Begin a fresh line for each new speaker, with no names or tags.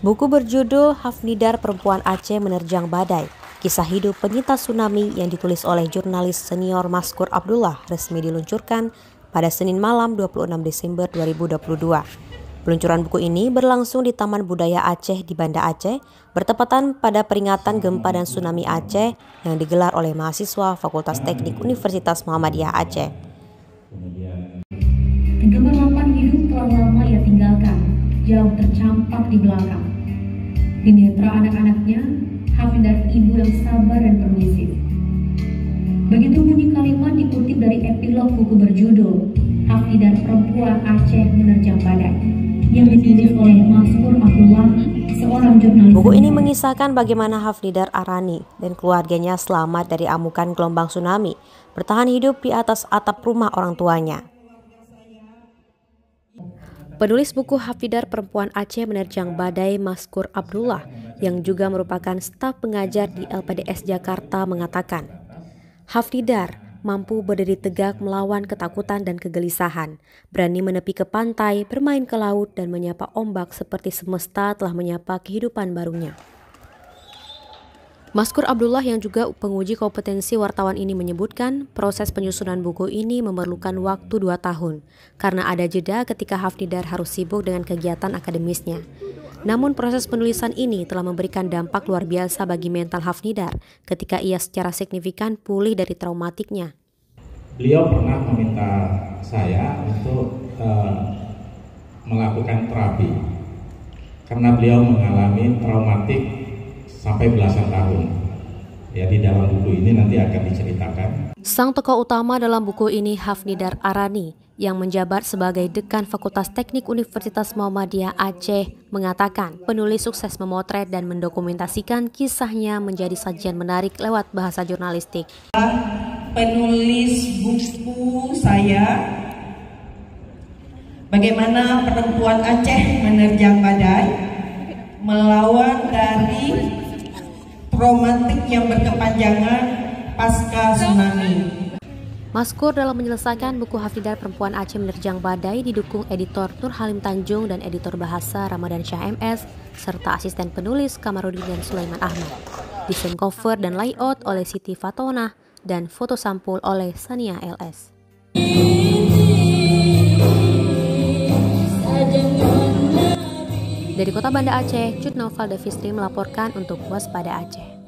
Buku berjudul Hafnidar Perempuan Aceh Menerjang Badai, kisah hidup penyintas tsunami yang ditulis oleh jurnalis senior Maskur Abdullah resmi diluncurkan pada Senin malam 26 Desember 2022. Peluncuran buku ini berlangsung di Taman Budaya Aceh di Banda Aceh, bertepatan pada peringatan gempa dan tsunami Aceh yang digelar oleh mahasiswa Fakultas Teknik Universitas Muhammadiyah Aceh.
Kegemaran hidup telah lama ia tinggalkan, jauh tercampak di belakang. Di netra anak-anaknya, Hafnidar ibu yang sabar dan permisif. Begitu bunyi kalimat dikutip dari epilog buku berjudul Hafnidar Perempuan Aceh Menerjang Badai yang ditulis oleh Maskur Abdullah, seorang jurnalis.
Buku ini mengisahkan bagaimana Hafnidar Arani dan keluarganya selamat dari amukan gelombang tsunami, bertahan hidup di atas atap rumah orang tuanya. Penulis buku Hafnidar Perempuan Aceh Menerjang Badai, Maskur Abdullah, yang juga merupakan staf pengajar di LPDS Jakarta, mengatakan, Hafnidar mampu berdiri tegak melawan ketakutan dan kegelisahan, berani menepi ke pantai, bermain ke laut, dan menyapa ombak seperti semesta telah menyapa kehidupan barunya. Maskur Abdullah yang juga penguji kompetensi wartawan ini menyebutkan proses penyusunan buku ini memerlukan waktu 2 tahun karena ada jeda ketika Hafnidar harus sibuk dengan kegiatan akademisnya. Namun proses penulisan ini telah memberikan dampak luar biasa bagi mental Hafnidar ketika ia secara signifikan pulih dari traumatiknya.
Beliau pernah meminta saya untuk melakukan terapi karena beliau mengalami traumatik sampai belasan tahun. Ya, di dalam buku ini nanti akan diceritakan.
Sang tokoh utama dalam buku ini Hafnidar Arani yang menjabat sebagai Dekan Fakultas Teknik Universitas Muhammadiyah Aceh mengatakan penulis sukses memotret dan mendokumentasikan kisahnya menjadi sajian menarik lewat bahasa jurnalistik.
Penulis buku saya Bagaimana Perempuan Aceh Menerjang Badai, melawan dari traumatik yang berkepanjangan pasca tsunami.
Maskur dalam menyelesaikan buku Hafnidar Perempuan Aceh Menerjang Badai didukung editor Nur Halim Tanjung dan editor bahasa Ramadan Syah MS, serta asisten penulis Kamarudin dan Sulaiman Ahmad. Desain cover dan layout oleh Siti Fatona dan foto sampul oleh Sania LS. Dari kota Banda Aceh, Cut Naufal Davistri melaporkan untuk Waspada Aceh.